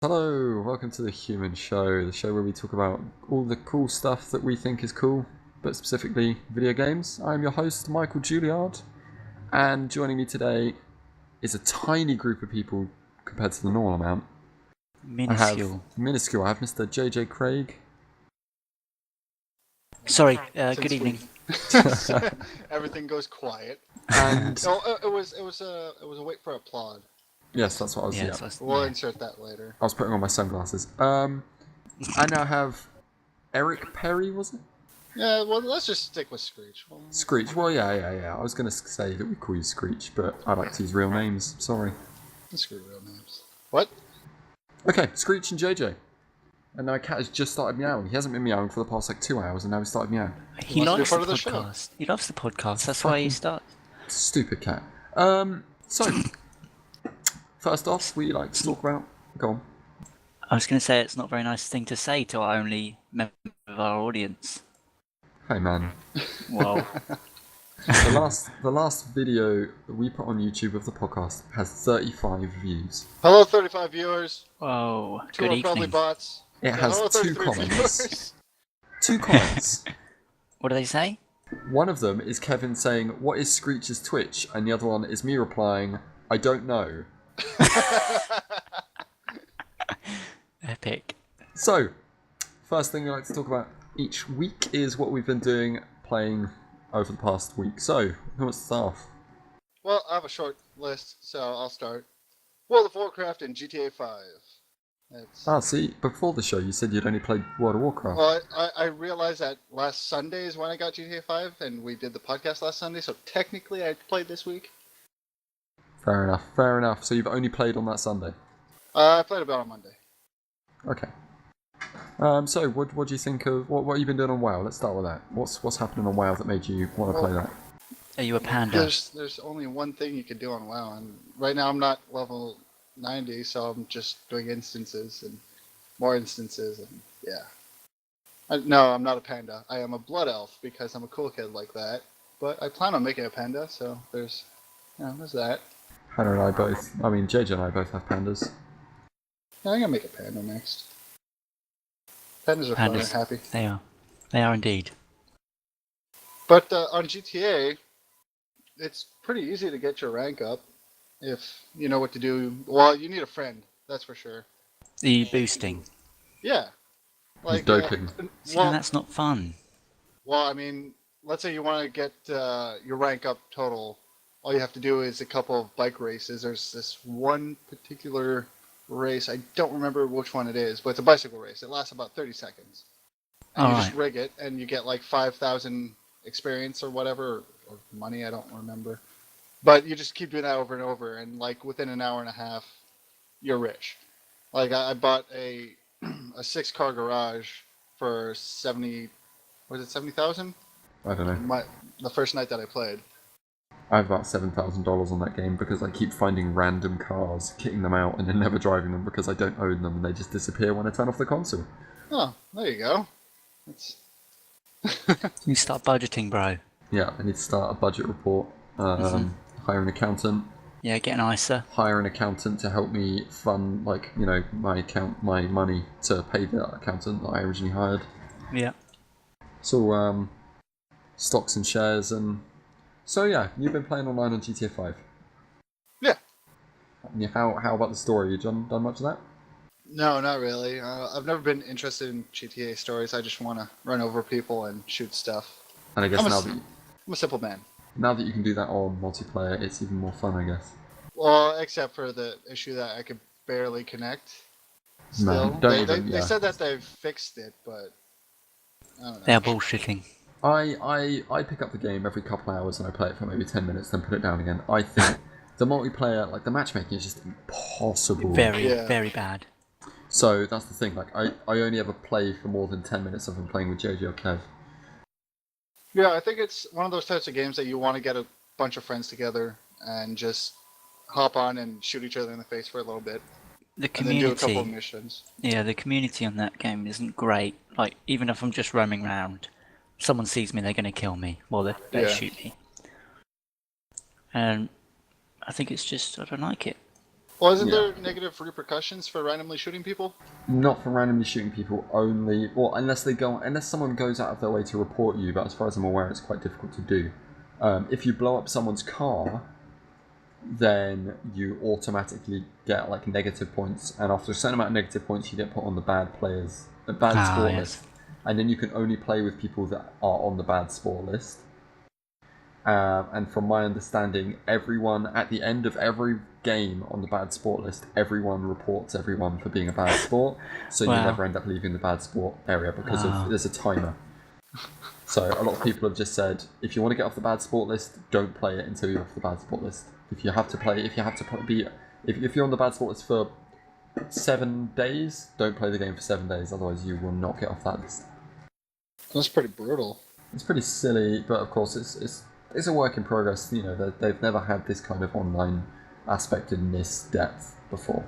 Hello, welcome to the Hewman Show, the show where we talk about all the cool stuff that we think is cool, but specifically video games. I'm your host, Michael Juilliard, and joining me today is a tiny group of people compared to the normal amount. Minuscule. I have Mr. JJ Craig. Sorry, good evening. Everything goes quiet. And No, it was a wait for applaud. yes, that's what I was. Yeah, Yeah, We'll insert that later. I was putting on my sunglasses. I now have Eric Perry, was it? Yeah, well, let's just stick with Screech. Screech. Well, yeah. I was going to say that we call you Screech, but I like to use real names. Sorry. Let's screw real names. What? Okay, Screech and JJ. And my cat has just started meowing. He hasn't been meowing for the past 2 hours, and now he started meowing. He wants to be likes the part of the show. podcast. He loves the podcast. That's why he starts. Stupid cat. So, first off, we like to talk about... Go on. I was going to say it's not a very nice thing to say to our only member of our audience. Hey, man. Well, The last video that we put on YouTube of the podcast has 35 views. Hello, 35 viewers. whoa, Two good are probably evening. bots. It Yeah, has hello, 2 33 comments. viewers. 2 comments. What do they say? One of them is Kevin saying, "What is Screech's Twitch?" And the other one is me replying, "I don't know." Epic. So, first thing I like to talk about each week is what we've been doing, playing over the past week. So, who wants to start off? Well, I have a short list, so I'll start. World of Warcraft and GTA 5. See, before the show you said you'd only played World of Warcraft. Well, I realized that last Sunday is when I got GTA 5, and we did the podcast last Sunday, so technically I played this week. Fair enough. So you've only played on that Sunday? I played about on Monday. Okay. So, what do you think of... What have you been doing on WoW? Let's start with that. What's happening on WoW that made you want to play that? Are you a panda? There's only one thing you can do on WoW, and right now I'm not level 90, so I'm just doing instances and more instances, and yeah. No, I'm not a panda. I am a blood elf because I'm a cool kid like that. But I plan on making a panda, so there's that. Hannah and I both... I mean, JJ and I both have pandas. Yeah, I'm gonna make a panda next. Pandas are fun and Pandas. happy. They are. They are indeed. But on GTA, it's pretty easy to get your rank up if you know what to do. Well, you need a friend, that's for sure. The boosting. Yeah. Like doping. See, now that's not fun. Well, I mean, let's say you want to get your rank up total. All you have to do is a couple of bike races. There's this one particular race. I don't remember which one it is, but it's a bicycle race. It lasts about 30 seconds. And you just rig it, and you get like 5,000 experience or whatever, or money, I don't remember. But you just keep doing that over and over, and like within an hour and a half, you're rich. Like I bought a 6-car garage for 70. Was it 70,000? I don't know. The first night that I played. I have about $7,000 on that game because I keep finding random cars, kitting them out, and then never driving them because I don't own them and they just disappear when I turn off the console. Oh, there you go. That's... You start budgeting, bro. Yeah, I need to start a budget report, hire an accountant. Yeah, get an ISA. Hire an accountant to help me fund, my money to pay the accountant that I originally hired. Yeah. So, stocks and shares and... So yeah, you've been playing online on GTA 5. Yeah. How about the story? You done much of that? No, not really. I've never been interested in GTA stories. I just want to run over people and shoot stuff. And I guess I'm a simple man. now that you can do that on multiplayer, it's even more fun, I guess. Well, except for the issue that I could barely connect. No, Still, they said that they've fixed it, but I don't know. They are bullshitting. I pick up the game every couple hours and I play it for maybe 10 minutes, then put it down again. I think the multiplayer, like the matchmaking, is just impossible. Very bad. So that's the thing. Like I only ever play for more than 10 minutes if I'm playing with JJ or Kev. Yeah, I think it's one of those types of games that you want to get a bunch of friends together and just hop on and shoot each other in the face for a little bit. The And then do a couple of community. missions. Yeah, the community on that game isn't great. Like, even if I'm just roaming around, someone sees me, they're going to kill me. Well, they Yeah. shoot me. And I think it's just, I don't like it. Well, isn't Yeah. there negative repercussions for randomly shooting people? Not for randomly shooting people only, or unless someone goes out of their way to report you. But as far as I'm aware, it's quite difficult to do. If you blow up someone's car, then you automatically get like negative points, and after a certain amount of negative points, you get put on the bad sport yes. list, and then you can only play with people that are on the bad sport list. And from my understanding, everyone at the end of every game on the bad sport list, everyone reports everyone for being a bad sport. So you Wow. never end up leaving the bad sport area because Wow. there's a timer. So a lot of people have just said, if you want to get off the bad sport list, don't play it until you're off the bad sport list. If you're on the bad sport list for 7 days, don't play the game for 7 days. Otherwise, you will not get off that list. That's pretty brutal. It's pretty silly, but of course it's a work in progress. You know, they've never had this kind of online aspect in this depth before.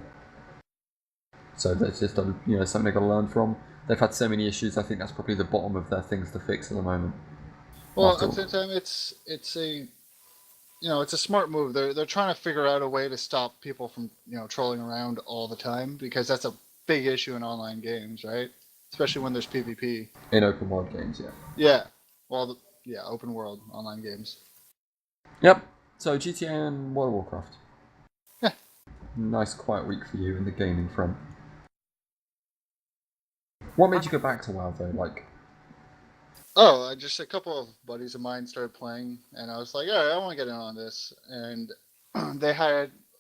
So that's just something they've got to learn from. They've had so many issues. I think that's probably the bottom of their things to fix at the moment. Well, at the same time, it's a smart move. They're trying to figure out a way to stop people from trolling around all the time, because that's a big issue in online games, right? Especially when there's PvP. In open world games, yeah. Yeah. Well, open world online games. Yep. So GTA and World of Warcraft. Yeah. Nice quiet week for you in the gaming front. What made you go back to WoW though? Like, oh, just a couple of buddies of mine started playing, and I was like, all right, I want to get in on this. And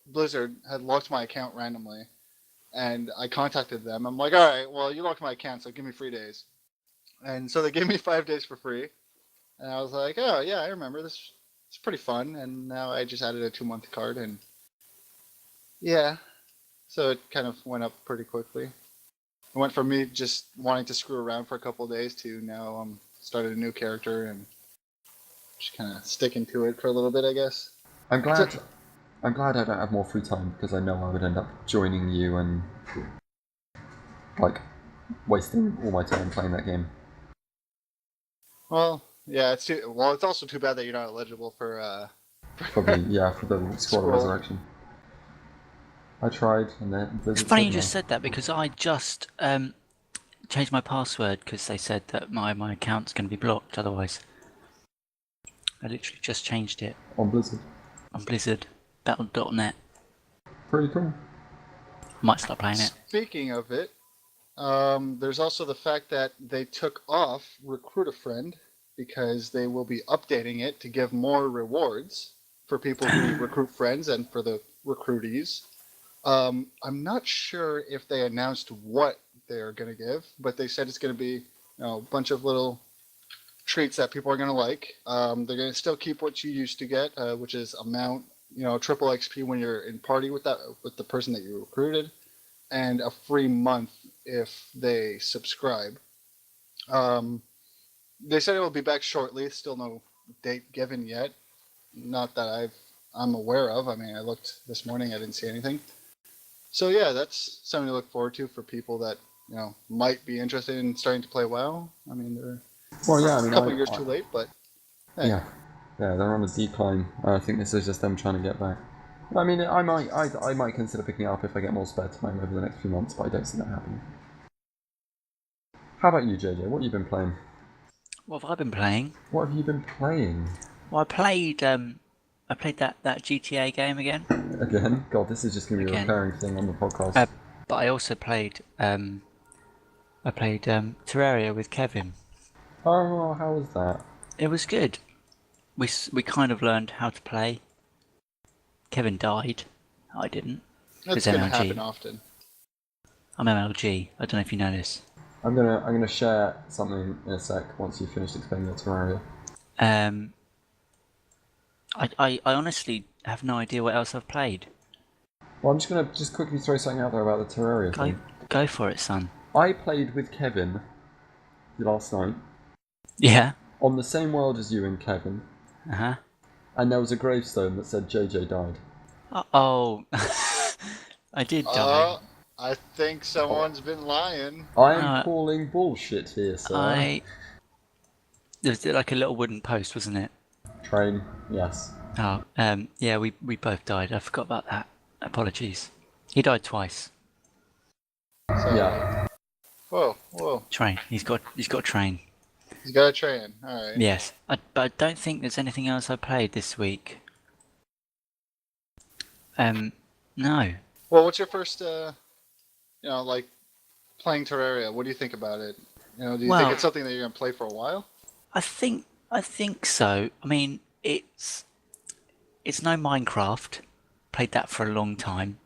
Blizzard had locked my account randomly, and I contacted them. I'm like, all right, well, you locked my account, so give me 3 days. And so they gave me 5 days for free, and I was like, oh yeah, I remember this. It's pretty fun. And now I just added a 2-month card, and yeah, so it kind of went up pretty quickly. It went from me just wanting to screw around for a couple of days to now I'm started a new character and just kind of sticking to it for a little bit, I guess. I'm glad I don't have more free time, because I know I would end up joining you and like wasting all my time playing that game. Well, yeah, it's also too bad that you're not eligible for Probably, yeah, for the Squad of Scroll. Resurrection. I tried, and then It's funny you just said that, because I just changed my password because they said that my account's going to be blocked otherwise. I literally just changed it on Blizzard. on Blizzard, Battle.net. Pretty cool. Might start playing it. Speaking of it, there's also the fact that they took off Recruit a Friend because they will be updating it to give more rewards for people who recruit friends and for the recruitees. I'm not sure if they announced what they're going to give, but they said it's going to be a bunch of little treats that people are going to like. They're going to still keep what you used to get, which is amount, triple XP when you're in party with the person that you recruited, and a free month if they subscribe. They said it will be back shortly. Still no date given yet. Not that I'm aware of. I mean, I looked this morning. I didn't see anything. So yeah, that's something to look forward to for people that might be interested in starting to play WoW. I mean, they're a couple years too late, but hey. Yeah, they're on a decline. I think this is just them trying to get back. I mean, I might consider picking it up if I get more spare time over the next few months, but I don't see that happening. How about you, JJ? What have you been playing? What have I been playing? What have you been playing? Well, I played that GTA game again. Again? God, this is just going to be a recurring thing on the podcast. But I also played Terraria with Kevin. Oh, how was that? It was good. We kind of learned how to play. Kevin died. I didn't. That's going to happen often. I'm MLG. I don't know if you know this. I'm gonna share something in a sec once you've finished explaining your Terraria. I honestly have no idea what else I've played. Well, I'm just gonna quickly throw something out there about the Terraria thing. Go for it, son. I played with Kevin last night. Yeah. On the same world as you and Kevin. Uh-huh. And there was a gravestone that said JJ died. Oh. I did die. I think someone's been lying. I am calling bullshit here, sir. There was like a little wooden post, wasn't it? Train, yes. Oh, yeah, we both died. I forgot about that. Apologies. He died twice. So, Yeah. Whoa. Train. He's got a train. He's got a train. All right. Yes. But I don't think there's anything else I played this week. No. Well, what's your first, like playing Terraria? What do you think about it? Do you think it's something that you're gonna play for a while? I think so. I mean, it's no Minecraft. Played that for a long time.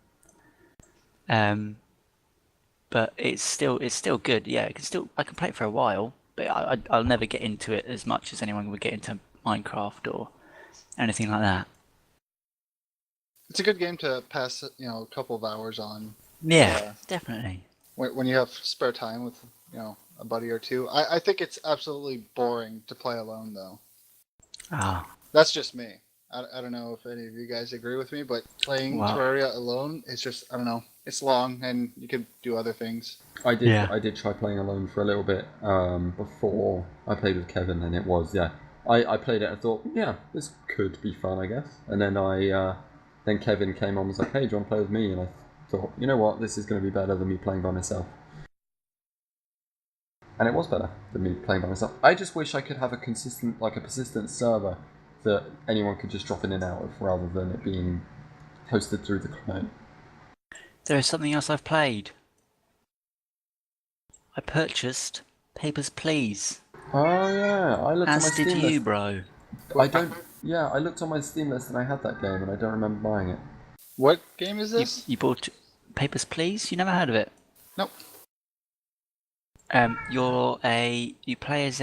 But it's still good. Yeah, I can play it for a while, but I'll never get into it as much as anyone would get into Minecraft or anything like that. It's a good game to pass, a couple of hours on. Yeah, definitely. When you have spare time with, a buddy or two. I think it's absolutely boring to play alone, though. Ah, That's just me. I don't know if any of you guys agree with me, but playing Terraria alone is just, I don't know. It's long, and you can do other things. I did try playing alone for a little bit before I played with Kevin, and it was, I played it and thought, yeah, this could be fun, I guess. And then then Kevin came on and was like, hey, do you want to play with me? And I thought, you know what, this is going to be better than me playing by myself. And it was better than me playing by myself. I just wish I could have a persistent server that anyone could just drop in and out of, rather than it being hosted through the client. there is something else I've played. I purchased Papers, Please. Oh yeah, I looked on my Steam list. As did you, bro. I looked on my Steam list and I had that game and I don't remember buying it. What game is this? You bought Papers, Please? You never heard of it? Nope. You play as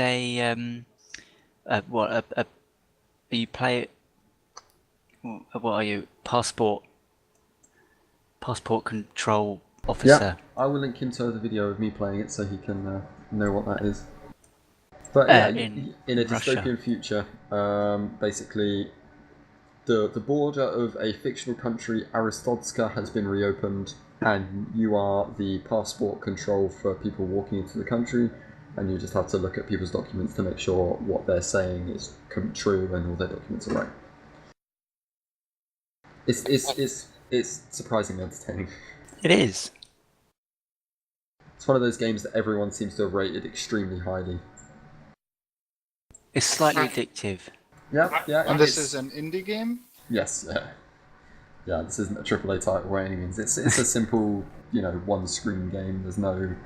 what are you? Passport control officer. Yeah, I will link him to the video of me playing it so he can know what that is. But yeah, in a dystopian future, basically, the border of a fictional country, Aristotska, has been reopened, and you are the passport control for people walking into the country, and you just have to look at people's documents to make sure what they're saying is true and all their documents are right. It's surprisingly entertaining. It is. It's one of those games that everyone seems to have rated extremely highly. It's slightly addictive. Yeah. And this is an indie game? Yes, yeah. This isn't a AAA title by any means. It's a simple, one-screen game. There's nothing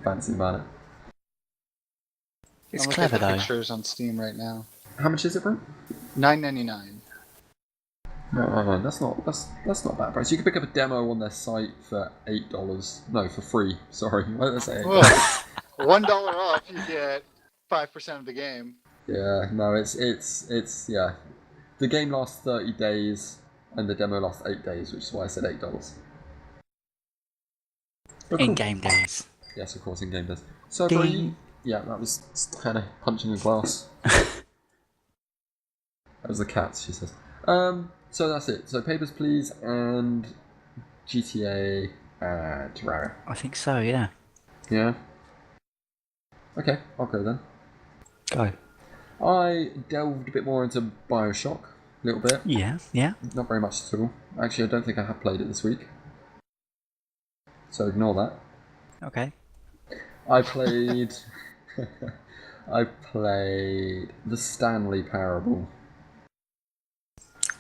fancy about it. It's I'm clever looking at though. Pictures on Steam right now. How much is it, bro? $9.99. No, that's not bad price. You can pick up a demo on their site for $8. No, for free. Sorry, why did I say $8? $1 off, you get 5% of the game. Yeah, no, it's yeah. The game lasts 30 days, and the demo lasts 8 days, which is why I said $8. In game days. Yes, of course, in game days. So, yeah, that was kind of punching a glass. That was the cat, she says. So that's it. So Papers, Please, and GTA Terraria. I think so, yeah. Yeah. Okay, I'll go then. Go. I delved a bit more into BioShock, a little bit. Yeah. Not very much at all. Actually, I don't think I have played it this week. So ignore that. Okay. I played The Stanley Parable.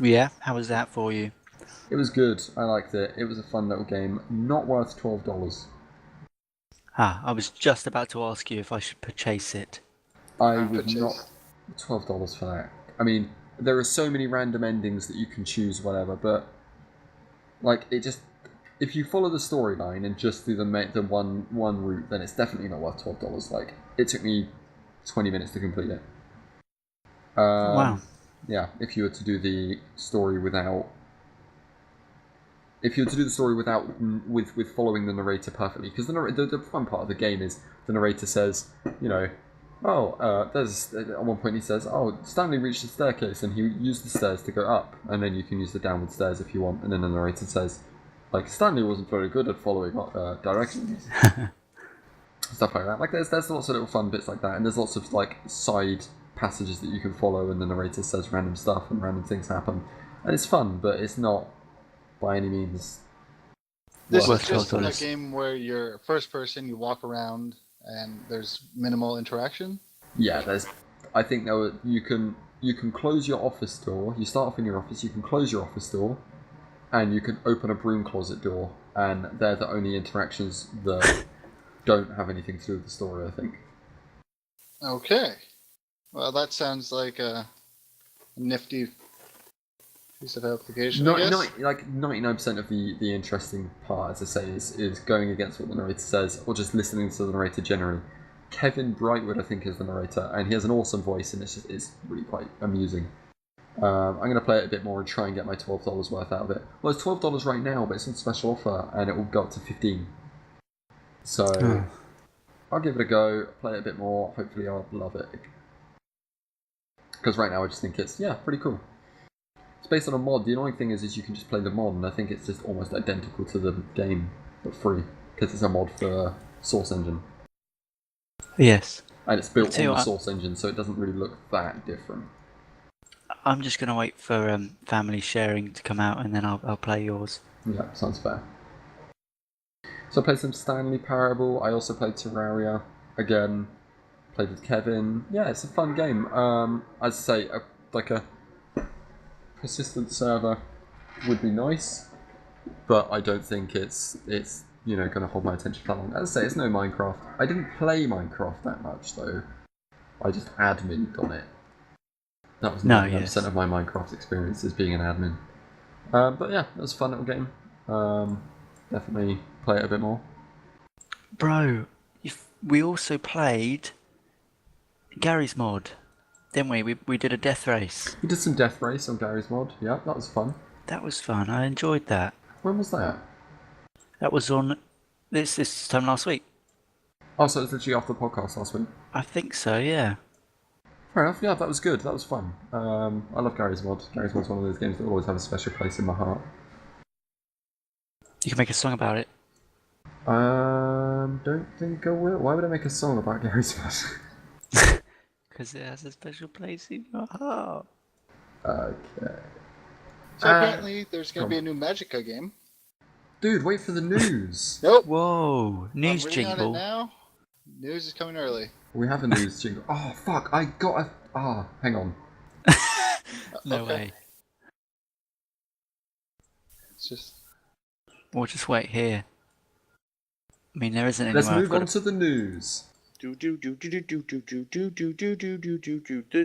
Yeah, how was that for you? It was good. I liked it. It was a fun little game. Not worth $12. I was just about to ask you if I should purchase it. I would not. $12 for that. I mean, there are so many random endings that you can choose, whatever. But if you follow the storyline and just do the one route, then it's definitely not worth $12. Like, it took me 20 minutes to complete it. Wow. Yeah, if you were to do the story without with following the narrator perfectly, because the fun part of the game is the narrator says, there's at one point he says, Stanley reached the staircase and he used the stairs to go up, and then you can use the downward stairs if you want, and then the narrator says, Stanley wasn't very good at following directions. Stuff like that. Like there's lots of little fun bits like that, and there's lots of side passages that you can follow, and the narrator says random stuff and random things happen, and it's fun, but it's not by any means This Worth is just a $12. game where you're first person, you walk around, and there's minimal interaction. Yeah, I think you can close your office door. You start off in your office. You can close your office door, and you can open a broom closet door, and they're the only interactions that don't have anything to do with the story, I think. Okay. Well, that sounds like a nifty piece of application, I guess. Like 99% of the interesting part, as I say, is going against what the narrator says, or just listening to the narrator generally. Kevin Brightwood, I think, is the narrator, and he has an awesome voice, and it's really quite amusing. I'm going to play it a bit more and try and get my $12 worth out of it. Well, it's $12 right now, but it's on special offer, and it will go up to $15. So I'll give it a go, play it a bit more. Hopefully, I'll love it. Because right now, I just think it's pretty cool. It's based on a mod. The annoying thing is you can just play the mod, and I think it's just almost identical to the game, but free, because it's a mod for Source Engine. Yes. And it's built on the Source Engine, so it doesn't really look that different. I'm just going to wait for family sharing to come out, and then I'll play yours. Yeah, sounds fair. So I played some Stanley Parable. I also played Terraria again. Played with Kevin. Yeah, it's a fun game. As I say, like a persistent server would be nice, but I don't think it's going to hold my attention for that long. As I say, it's no Minecraft. I didn't play Minecraft that much though. I just admined on it. That was 99% of my Minecraft experience is being an admin. But yeah, it was a fun little game. Definitely play it a bit more. Bro, we also played Gary's mod, didn't we? We did a death race. We did some death race on Gary's mod. Yeah, that was fun. That was fun. I enjoyed that. When was that? That was on this time last week. Oh, so it was literally after the podcast last week? I think so, yeah. Fair enough, yeah, that was good. That was fun. I love Gary's mod. Gary's mod's one of those games that will always have a special place in my heart. You can make a song about it. Don't think I will. Why would I make a song about Gary's mod? Because it has a special place in your heart. Okay. So apparently there's going to be a new Magicka game. Dude, wait for the news. Nope. Whoa, news I'm reading jingle. on it now. News is coming early. We have a news jingle. Oh, fuck, I got a... hang on. No way. It's just... We'll just wait here. I mean, there isn't anywhere. Let's move on to the news. The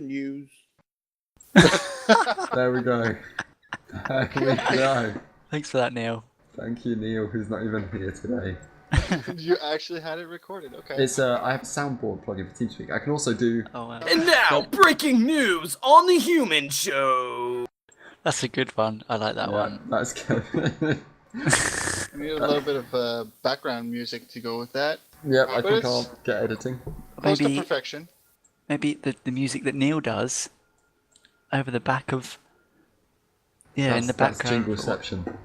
news. There we go. There we go. Thanks for that, Neil. Thank you, Neil, who's not even here today. You actually had it recorded, okay. It's I have a soundboard plugin for TeamSpeak. I can also do... Oh, wow. And now, breaking news on the Hewman Show. That's a good one. I like that one. That's Kevin. I need a little bit of background music to go with that. Yep, I But think it's I'll get editing. close to Maybe- perfection. Maybe the music that Neil does over the back of... Yeah, in the That's background. Jingleception.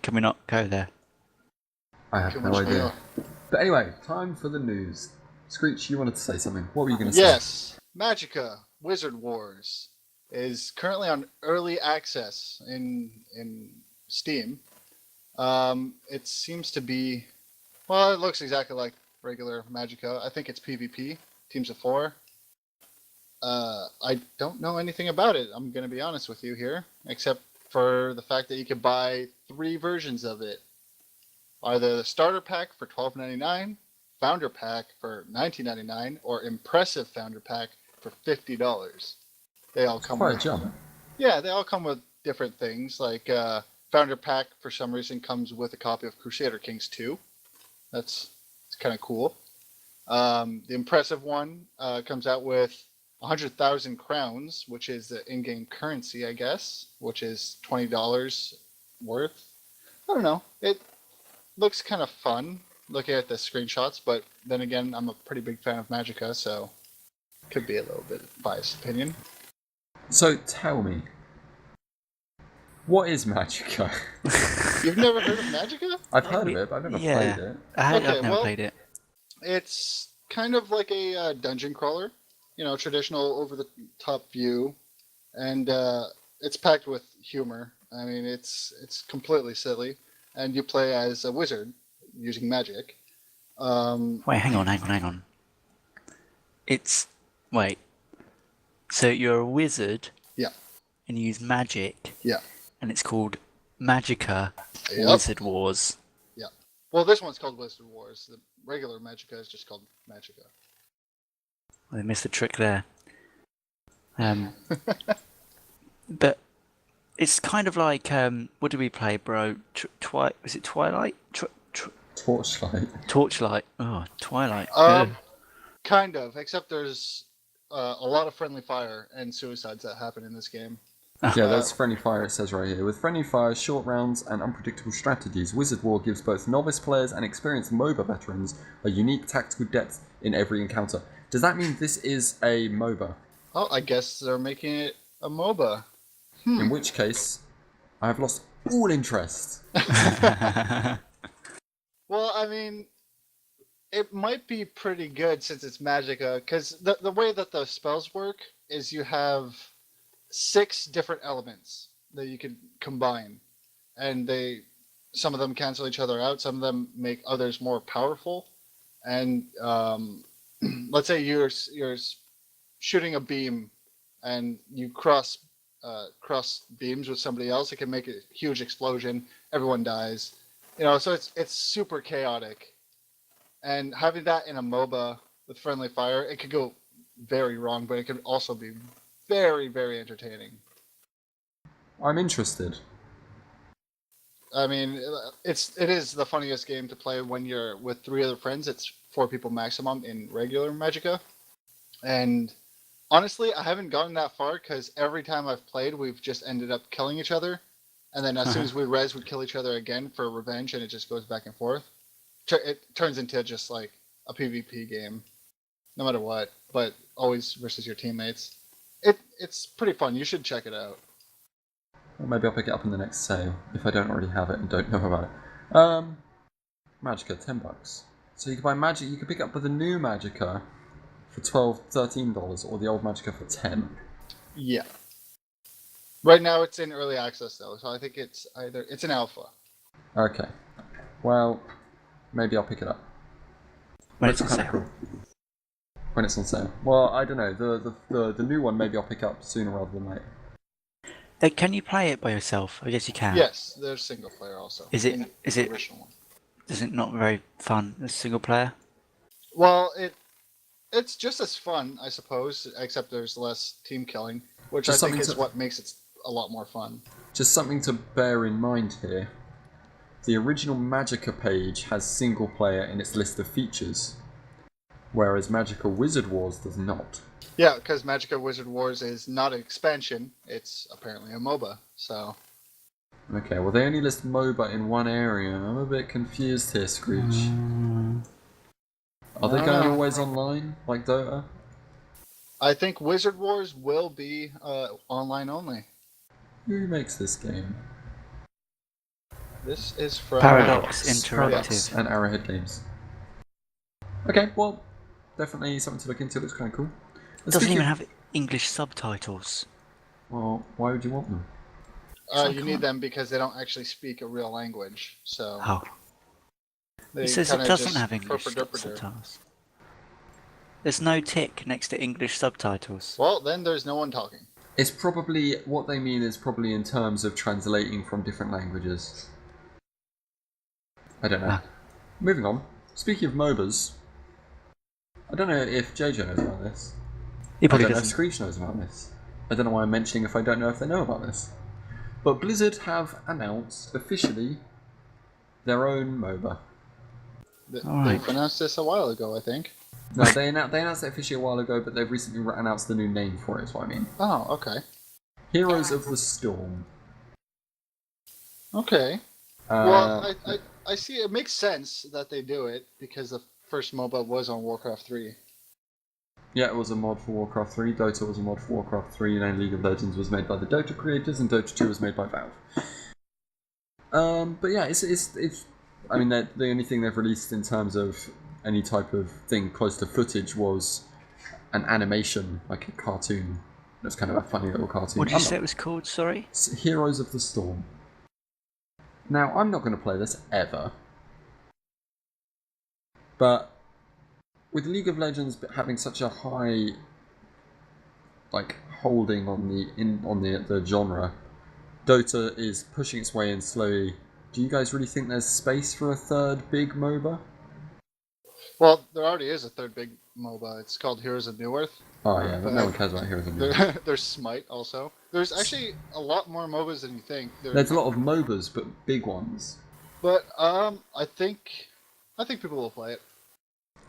Can we not go there? I have Too no much idea. Neil. But anyway, time for the news. Screech, you wanted to say something. What were you going to say? Yes, Magicka Wizard Wars is currently on early access in Steam. It seems to be, well, it looks exactly like regular Magicka. I think it's PvP, teams of 4. I don't know anything about it. I'm going to be honest with you here, except for the fact that you can buy 3 versions of it. Either the starter pack for $12.99, founder pack for $19.99, or impressive founder pack for $50. They all come Quite a with jump. Yeah, they all come with different things. Like founder pack for some reason comes with a copy of Crusader Kings 2. It's kind of cool. The impressive one comes out with 100,000 crowns, which is the in-game currency, I guess, which is $20 worth. I don't know. It looks kind of fun looking at the screenshots, but then again, I'm a pretty big fan of Magicka, so could be a little bit biased opinion. So tell me, what is Magicka? You've never heard of Magicka? I've heard of it, but I've never played it. I've Okay, never well- played it. It's kind of like a dungeon crawler, traditional over-the-top view, and it's packed with humor. I mean, it's completely silly. and you play as a wizard using magic. Wait, hang on. Wait. So you're a wizard Yeah, and you use magic, yeah, and it's called Magica Yep. Wizard Wars. yeah. Well, this one's called Wizard Wars. The regular Magica is just called Magica. Well, they missed the trick there. But it's kind of like what do we play, bro? Was it Twilight? Torchlight. Torchlight. Oh, Twilight. Kind of, except there's a lot of friendly fire and suicides that happen in this game. Yeah, that's friendly fire, it says right here. With friendly fire, short rounds, and unpredictable strategies, Wizard War gives both novice players and experienced MOBA veterans a unique tactical depth in every encounter. Does that mean this is a MOBA? Oh, I guess they're making it a MOBA. In which case, I have lost all interest. Well, I mean, it might be pretty good since it's Magica, because the way that the spells work is you have 6 different elements that you can combine, and some of them cancel each other out, some of them make others more powerful, and let's say you're shooting a beam and you cross beams with somebody else, it can make a huge explosion, everyone dies, so it's super chaotic. And having that in a MOBA with friendly fire, it could go very wrong, but it could also be very, very entertaining. I'm interested. I mean, it is the funniest game to play when you're with 3 other friends. It's 4 people maximum in regular Magica. And honestly, I haven't gotten that far because every time I've played, we've just ended up killing each other. And then as soon as we res, we kill each other again for revenge, and it just goes back and forth. It turns into just like a PvP game, no matter what, but always versus your teammates. It's pretty fun. You should check it out. Or maybe I'll pick it up in the next sale, if I don't already have it and don't know about it. Magica, $10. So you can buy Magic, you can pick up the new Magica for $12, $13, or the old Magica for $10. Yeah. Right now it's in early access though, so I think it's an alpha. Okay. Well, maybe I'll pick it up. When it's on sale. Cool. When it's on sale. Well, I don't know. The new one maybe I'll pick up sooner rather than later. Can you play it by yourself? I guess you can. Yes, there's single player also. Is it the original one? Is it not very fun as single player? Well, it's just as fun, I suppose, except there's less team killing, which Just I think is something what makes it a lot more fun. Just something to bear in mind here. The original Magica page has single player in its list of features, whereas Magica Wizard Wars does not. Yeah, because Magica Wizard Wars is not an expansion, it's apparently a MOBA, so... Okay, well they only list MOBA in one area. I'm a bit confused here, Screech. Are they going always online, like Dota? I think Wizard Wars will be online only. Who makes this game? This is from... Paradox Paradox Interactive. and Arrowhead Games. Okay, well, definitely something to look into. Looks kind of cool. It doesn't even have English subtitles. Well, why would you want them? You need them because they don't actually speak a real language, so... Oh. They It says it kinda doesn't just have English herper-derper-der. subtitles. There's no tick next to English subtitles. Well, then there's no one talking. It's probably, what they mean is probably in terms of translating from different languages. I don't know. Moving on. Speaking of MOBAs, I don't know if JJ knows about this. He I probably don't know if doesn't. Screech knows about this. I don't know why I'm mentioning if I don't know if they know about this. But Blizzard have announced officially their own MOBA. They've announced this a while ago, I think. No, they announced it officially a while ago, but they've recently announced the new name for it, is what I mean. Oh, okay. Heroes of the Storm. Okay. Well, I see it makes sense that they do it because the first MOBA was on Warcraft 3. Yeah, it was a mod for Warcraft 3, Dota was a mod for Warcraft 3, and League of Legends was made by the Dota creators, and Dota 2 was made by Valve. But yeah, it's I mean, the only thing they've released in terms of any type of thing close to footage was an animation, like a cartoon. It was kind of a funny little cartoon. What did you say it was called, sorry? Heroes of the Storm. Now, I'm not going to play this ever, but with League of Legends having such a high, like, holding on the genre, Dota is pushing its way in slowly. Do you guys really think there's space for a third big MOBA? Well, there already is a third big MOBA. It's called Heroes of New Earth. Oh yeah, but no one cares about Heroes of New Earth. There's Smite also. There's actually a lot more MOBAs than you think. There's a lot of MOBAs, but big ones. But I think people will play it.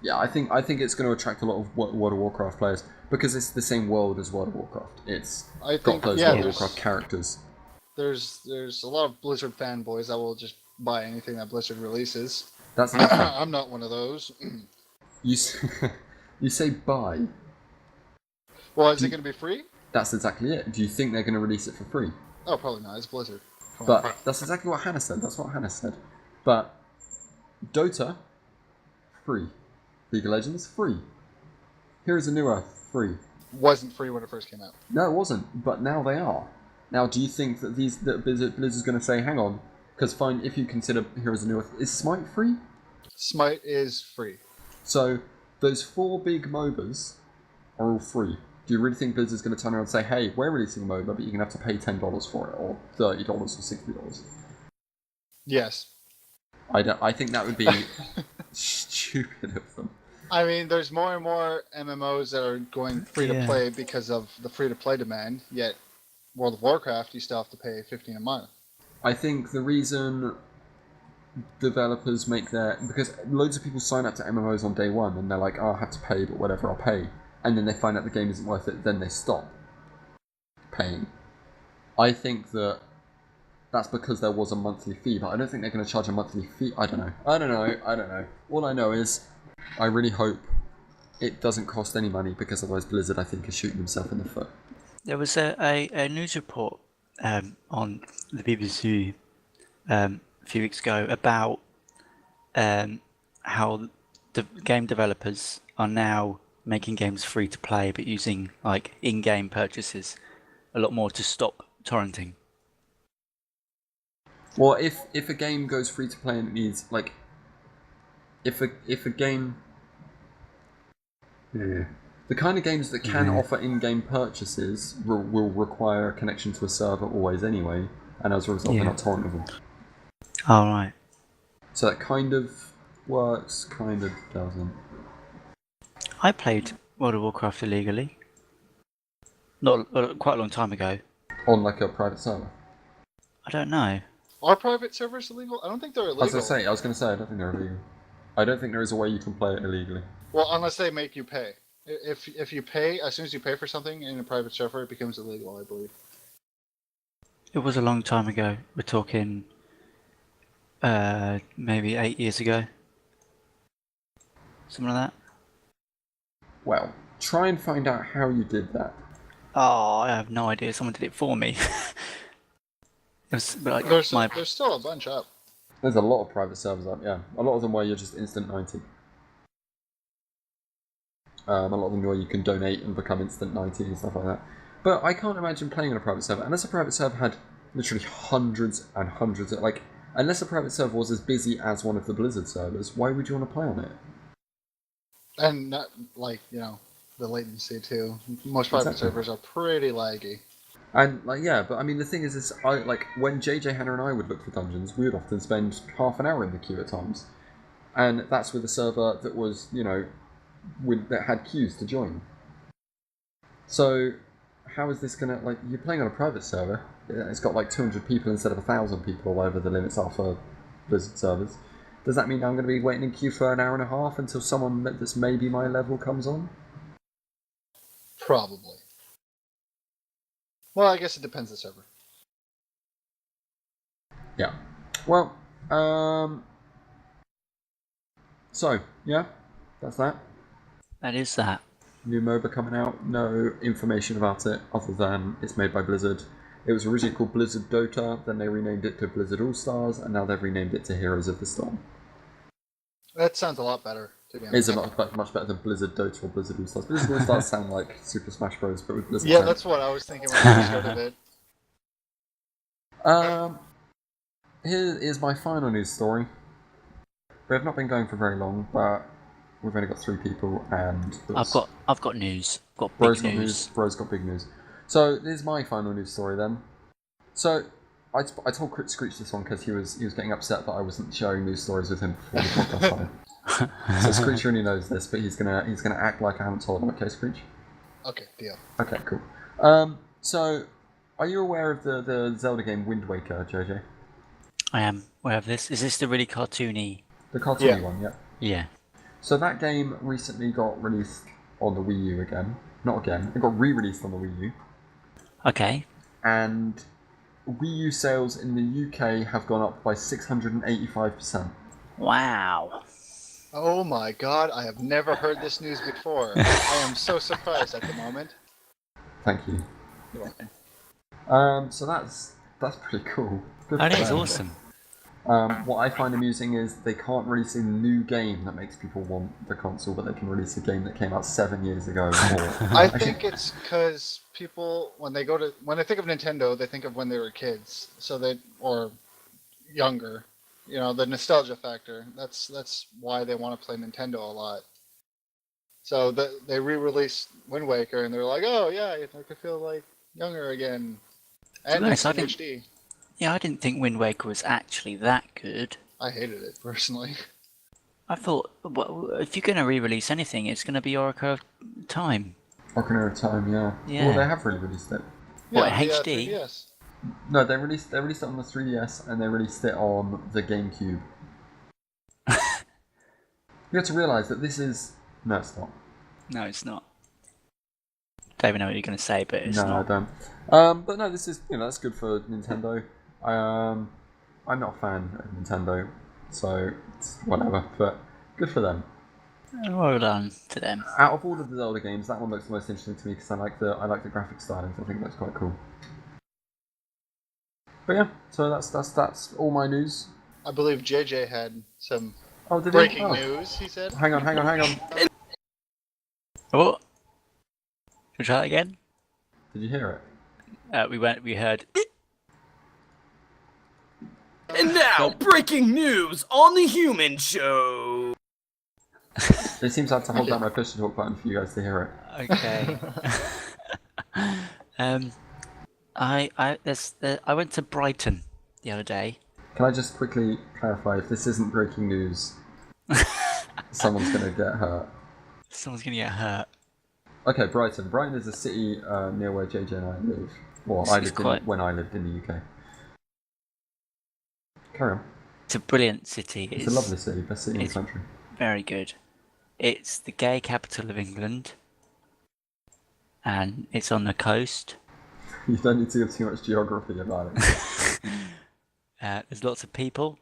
Yeah, I think it's going to attract a lot of World of Warcraft players because it's the same world as World of Warcraft. It's got those World of Warcraft characters. There's a lot of Blizzard fanboys that will just buy anything that Blizzard releases. That's nothing. I'm not one of those. You say buy. Well, is it going to be free? That's exactly it. Do you think they're going to release it for free? Oh, probably not. It's Blizzard. But that's exactly what Hannah said. That's what Hannah said. But Dota, free. League of Legends, free. Heroes of New Earth, free. Wasn't free when it first came out. No, it wasn't. But now they are. Now, do you think that Blizzard's going to say, hang on, because fine, if you consider Heroes of New Earth, is Smite free? Smite is free. So those 4 big MOBAs are all free. Do you really think Blizzard's going to turn around and say, hey, we're releasing a MOBA, but you're going to have to pay $10 for it, or $30 or $60? Yes. I think that would be stupid of them. I mean, there's more and more MMOs that are going free to play because of the free to play demand, yet World of Warcraft, you still have to pay $15 a month. I think the reason developers make because loads of people sign up to MMOs on day one and they're like, oh, I have to pay, but whatever, I'll pay. And then they find out the game isn't worth it, then they stop paying. I think that's because there was a monthly fee, but I don't think they're going to charge a monthly fee. I don't know. All I know is I really hope it doesn't cost any money, because otherwise Blizzard, I think, is shooting himself in the foot. There was a news report on the BBC a few weeks ago about how the game developers are now making games free to play, but using like in-game purchases a lot more to stop torrenting. Well, if a game goes free to play and it needs, like, if a game, the kind of games that can offer in-game purchases will require a connection to a server always anyway, and as a result they're not torrentable. Oh, right. So that kind of works, kind of doesn't. I played World of Warcraft illegally. Not quite a long time ago. On like a private server? I don't know. Are private servers illegal? I don't think they're illegal. I was going to say, I don't think they're illegal. I don't think there is a way you can play it illegally. Well, unless they make you pay. If you pay, as soon as you pay for something in a private server, it becomes illegal, I believe. It was a long time ago. We're talking maybe 8 years ago. Something like that. Well, try and find out how you did that. Oh, I have no idea. Someone did it for me. It was like There's still a bunch up. There's a lot of private servers up, yeah. A lot of them where you're just instant 90. A lot of them where you can donate and become instant 90 and stuff like that. But I can't imagine playing on a private server, unless a private server had literally hundreds and hundreds of, like, unless a private server was as busy as one of the Blizzard servers, why would you want to play on it? And not, like, you know, the latency too. Most private servers are pretty laggy. And, like, yeah, but I mean, the thing is like, when JJ, Hannah and I would look for dungeons, we would often spend half an hour in the queue at times. And that's with a server that was, you know, that had queues to join. So, how is this gonna, like, you're playing on a private server, it's got like 200 people instead of 1,000 people, or whatever the limits are for Blizzard servers. Does that mean I'm going to be waiting in queue for an hour and a half until someone that's maybe my level comes on? Probably. Well, I guess it depends on the server. Yeah. Well, so, yeah, that's that. that is that. New MOBA coming out, no information about it other than it's made by Blizzard. It was originally called Blizzard Dota, then they renamed it to Blizzard All-Stars, and now they've renamed it to Heroes of the Storm. That sounds a lot better, to be honest. It's much better than Blizzard Dota or Blizzard All-Stars. Blizzard All-Stars sound like Super Smash Bros, but with Blizzard. Yeah, that's what I was thinking when I first heard of it. here is my final news story. We have not been going for very long, but we've only got 3 people, and I've got news. Got Bro's big got news. Bro's got big news. So this is my final news story then. So I told Screech this one because he was getting upset that I wasn't sharing news stories with him before the podcast started. So Screech really knows this, but he's gonna act like I haven't told him. Okay, Screech? Okay, deal. Okay, cool. So are you aware of the Zelda game Wind Waker, JJ? I am aware of this. Is this the really cartoony? The cartoony one, yeah. Yeah. So that game recently got released on the Wii U again. Not again. It got re-released on the Wii U. Okay. And Wii U sales in the UK have gone up by 685%. Wow. Oh my god, I have never heard this news before. I am so surprised at the moment. Thank you. You're welcome. So that's pretty cool. Good That for is them. awesome. What I find amusing is they can't release a new game that makes people want the console, but they can release a game that came out 7 years ago. I think it's because people, when they think of Nintendo, they think of when they were kids, or younger. You know, the nostalgia factor. That's why they want to play Nintendo a lot. So they re-released Wind Waker, and they're like, oh yeah, I could feel like younger again. And nice, it's in HD. Yeah, I didn't think Wind Waker was actually that good. I hated it personally. I thought, well, if you're going to re-release anything, it's going to be Oracle of Time. Ocarina of Time, yeah. Yeah. Well, they have released it. What, Yeah, HD? 3DS. No, they released it on the 3DS and they released it on the GameCube. You have to realise that this is... No, it's not. No, it's not. Don't even know what you're going to say, but it's no, not. I don't. But no, this is, that's good for Nintendo. I'm not a fan of Nintendo, so it's whatever, but good for them. Well done to them. Out of all of the Zelda games, that one looks the most interesting to me because I like the graphic stylings. I think that's quite cool. But yeah, so that's all my news. I believe JJ had some Did breaking he? news, he said. Hang on. Oh, should we try that again? Did you hear it? We heard. And now, breaking news on the Hewman Show. It seems I have to hold down my push to talk button for you guys to hear it. Okay. I went to Brighton the other day. Can I just quickly clarify, if this isn't breaking news, someone's going to get hurt. Someone's gonna get hurt. Okay, Brighton. Brighton is a city near where JJ and I live. Well, I lived when I lived in the UK. Carry on. It's a brilliant city. It's a lovely city, best city in the country. Very good. It's the gay capital of England, and it's on the coast. You don't need to give too much geography about it. There's lots of people,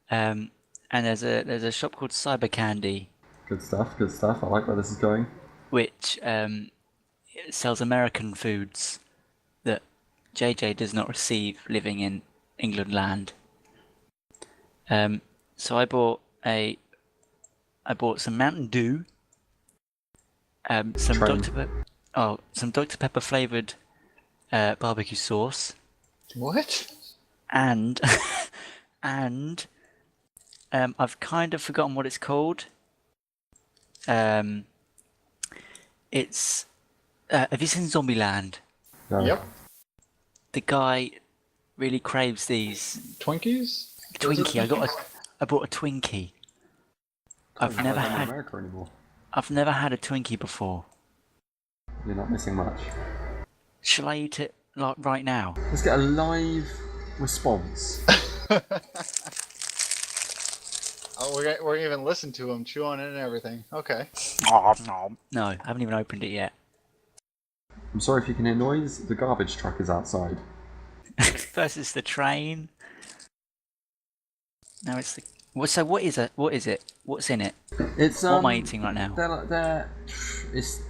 and there's a shop called Cyber Candy. Good stuff. I like where this is going. Which sells American foods that JJ does not receive living in England land. So I bought some Mountain Dew, some Dr Pepper flavored barbecue sauce. What? And I've kind of forgotten what it's called. It's have you seen Zombieland? No. Yep. The guy really craves these Twinkies? Twinkie. I bought a Twinkie. I've never had America anymore. I've never had a Twinkie before. You're not missing much. Shall I eat it like right now? Let's get a live response. Oh, we're gonna even listen to him chew on it and everything. Okay. No, I haven't even opened it yet. I'm sorry if you can hear noise. The garbage truck is outside. First it's the train. Now it's the... So what is it? What is it? What's in it? It's What am I eating right now? It's... Do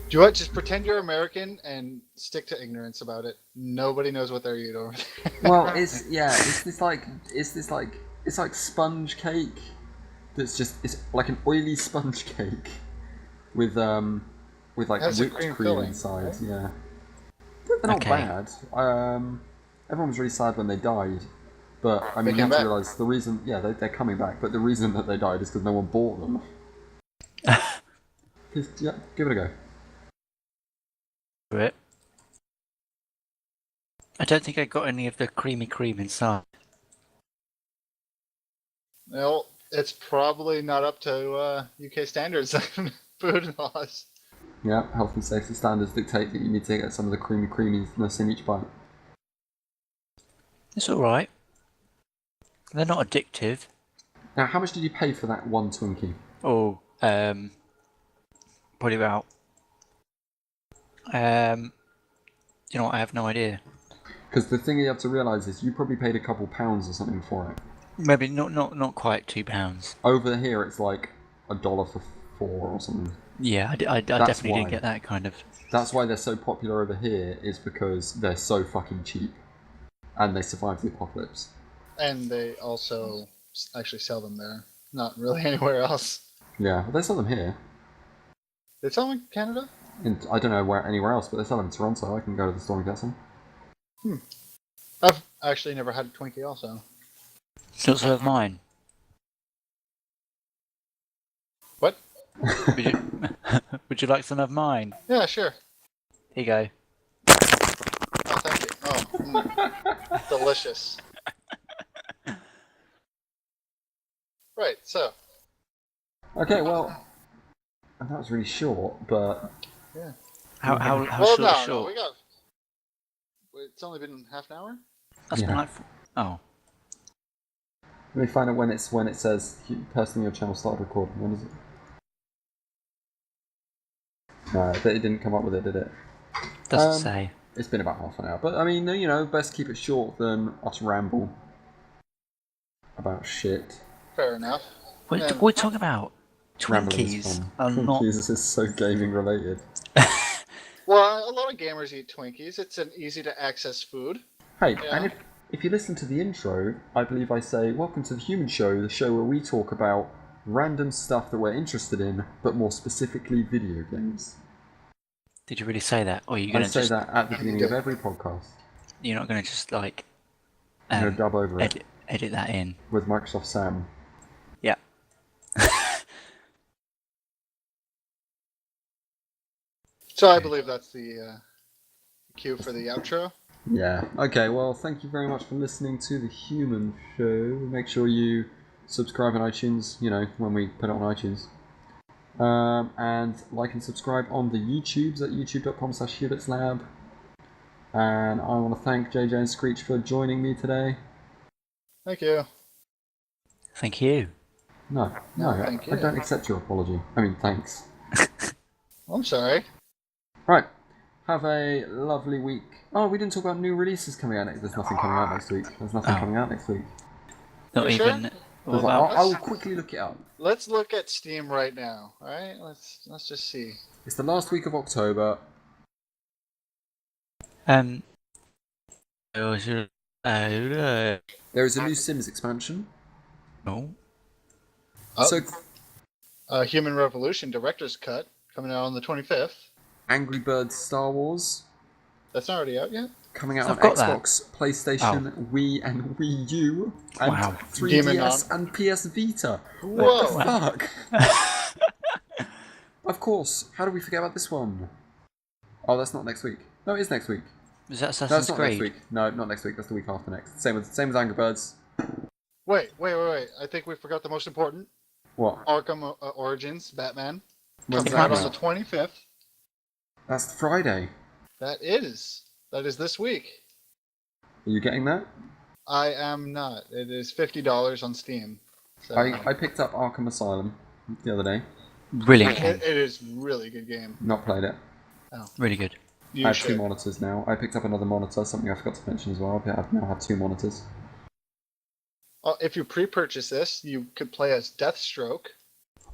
you know what? Just pretend you're American and stick to ignorance about it. Nobody knows what they're eating over there. Well, it's like sponge cake. It's like an oily sponge cake with like Has a whipped cream cream filling, inside. right? Yeah, they're not Okay. bad. Everyone was really sad when they died. But I mean, you came have to back. realise the reason. Yeah, they're coming back, but the reason that they died is because no one bought them. Yeah, give it a go. it. I don't think I got any of the creamy cream inside. Well, it's probably not up to UK standards and food laws. Yeah, health and safety standards dictate that you need to get some of the creaminess in each bite. It's alright. They're not addictive. Now, how much did you pay for that one Twinkie? Oh, probably about. You know what? I have no idea. Because the thing you have to realise is you probably paid a couple pounds or something for it. Maybe not quite £2. Over here, it's like $1 for 4 or something. Yeah, I definitely didn't get that kind of. That's why they're so popular over here, is because they're so fucking cheap. And they survive the apocalypse. And they also actually sell them there, not really anywhere else. Yeah, but they sell them here. They sell them in Canada? I don't know anywhere else, but they sell them in Toronto. I can go to the store and get some. I've actually never had a Twinkie also. Still serve mine. What? Would you like some of mine? Yeah, sure. Here you go. Oh, thank you. Oh, delicious. Right, so. Okay, well, that was really short, but Yeah. How Well, short? no, Short. no, we got. It's only been half an hour? That's been Yeah. like. Oh, let me find out when it says person on your channel started recording. When is it? No, it didn't come up with it, did it? doesn't say. It's been about half an hour, but I mean, you know, best keep it short than us ramble about shit. Fair enough. What are we talking about? Rambling is Twinkies fun. are not. Twinkies is so gaming related. Well, a lot of gamers eat Twinkies. It's an easy to access food. Hey, Yeah. and if you listen to the intro, I believe I say, welcome to the Hewman Show, the show where we talk about random stuff that we're interested in, but more specifically video games. Did you really say that? Or are you I gonna say just? that at the beginning of did. every podcast. You're not gonna just like. I'm going to dub over it Edit that in. with Microsoft Sam. Yeah. So I believe that's the cue for the outro. Yeah. Okay, well, thank you very much for listening to the Hewman Show. Make sure you subscribe on iTunes, you know, when we put it on iTunes. And like and subscribe on the YouTubes at youtube.com/Hewlett'sLab. And I want to thank JJ and Screech for joining me today. Thank you. Thank you. No, thank I you. don't accept your apology. I mean, thanks. I'm sorry. Right. Have a lovely week. Oh, we didn't talk about new releases coming out next. There's nothing coming out next week. There's nothing Oh. coming out next week. Not You sure? even. What There's about? I'll quickly look it up. Let's look at Steam right now. All right, let's just see. It's the last week of October. Oh, sure. No. There is a new Sims expansion. Oh. So, Human Revolution Director's Cut coming out on the 25th. Angry Birds Star Wars That's not already out yet. coming out I've on got that. Xbox, PlayStation, Wii, and Wii U, and Wow. 3DS and PS Vita. Whoa! What the fuck? Of course. How do we forget about this one? Oh, that's not next week. No, it is next week. Is that No, Assassin's it's not Creed? next week. No, not next week. That's the week after next. Same as Angry Birds. Wait. I think we forgot the most important. What? Arkham Origins Batman When's coming that out on out? the 25th. That's Friday. That is this week. Are you getting that? I am not. It is $50 on Steam. So I picked up Arkham Asylum the other day. Brilliant game. it is really good game. Not played it. Really good. You I have should. 2 monitors now. I picked up another monitor, something I forgot to mention as well. I now have 2 monitors. If you pre-purchase this, you could play as Deathstroke,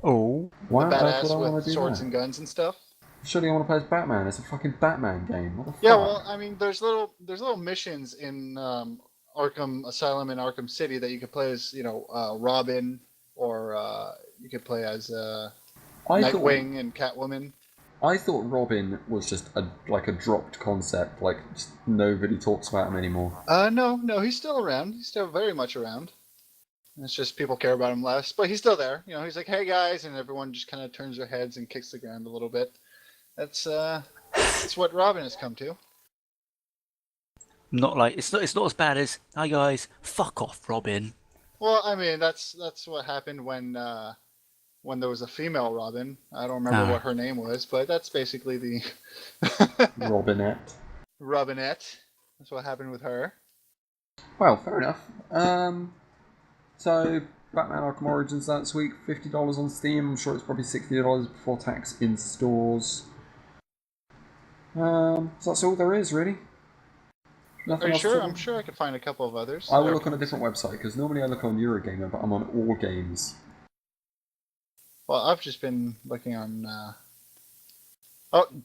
Oh. Why the on earth would I badass want with to do swords that? and guns and stuff. Surely I want to play as Batman. It's a fucking Batman game. What the fuck? Yeah, well, I mean, there's little missions in Arkham Asylum and Arkham City that you could play as, Robin, or you could play as I Nightwing and Catwoman. I thought Robin was just a dropped concept. Like just nobody talks about him anymore. No, he's still around. He's still very much around. It's just people care about him less, but he's still there. You know, he's like, "Hey guys," and everyone just kind of turns their heads and kicks the ground a little bit. That's what Robin has come to. Not like it's not as bad as "Hi guys, fuck off, Robin." Well, I mean, that's what happened when there was a female Robin. I don't remember what her name was, but that's basically the Robinette. Robinette. That's what happened with her. Well, fair enough. So Batman Arkham Origins this week, $50 on Steam. I'm sure it's probably $60 before tax in stores. So that's all there is, really. Nothing Are you else sure? to- I'm sure I could find a couple of others. I will look on a different website because normally I look on Eurogamer, but I'm on All Games. Well, I've just been looking on.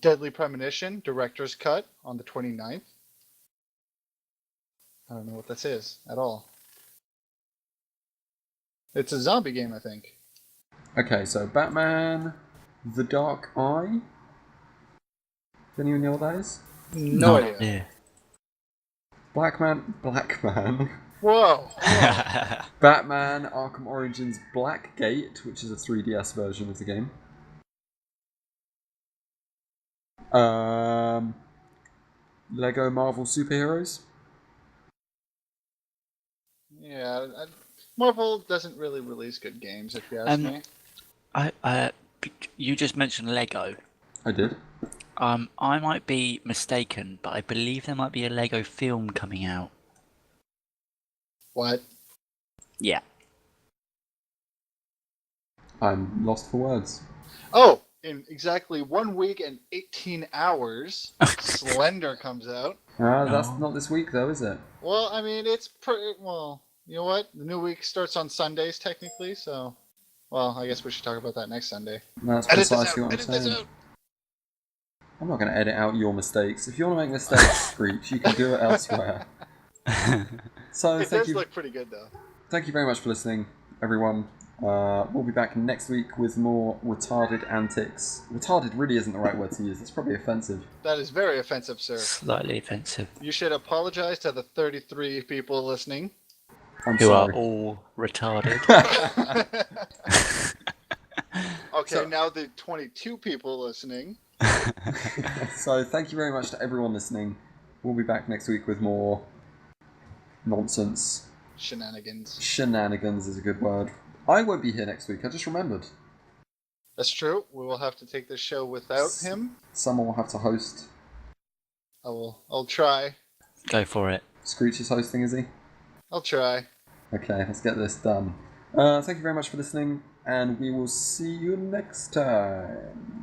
Deadly Premonition Director's Cut on the 29th. I don't know what this is at all. It's a zombie game, I think. Okay, so Batman, The Dark Eye. Does anyone know what that is? No idea. Yeah. Black Man. Whoa. Batman Arkham Origins Blackgate, which is a 3DS version of the game. Lego Marvel Superheroes. Yeah, Marvel doesn't really release good games, if you ask me. You just mentioned Lego. I did. I might be mistaken, but I believe there might be a Lego film coming out. What? Yeah. I'm lost for words. Oh, in exactly 1 week and 18 hours, Slender comes out. That's not this week, though, is it? Well, I mean, it's pretty. Well, you know what? The new week starts on Sundays, technically, so. Well, I guess we should talk about that next Sunday. That's Edit this precisely out! what I'm Edit this saying. out! I'm not going to edit out your mistakes. If you want to make mistakes, Screech, you can do it elsewhere. So It does look pretty good, though. Thank you very much for listening, everyone. We'll be back next week with more retarded antics. Retarded really isn't the right word to use. It's probably offensive. That is very offensive, sir. Slightly offensive. You should apologize to the 33 people listening. I'm Who sorry. are all retarded. Okay, So- now the 22 people listening. So thank you very much to everyone listening. We'll be back next week with more nonsense. Shenanigans. Shenanigans is a good word. I won't be here next week. I just remembered. That's true. We will have to take this show without him. Someone will have to host. I'll try. Go for it. Screech is hosting, is he? I'll try. Okay, let's get this done. Thank you very much for listening, and we will see you next time.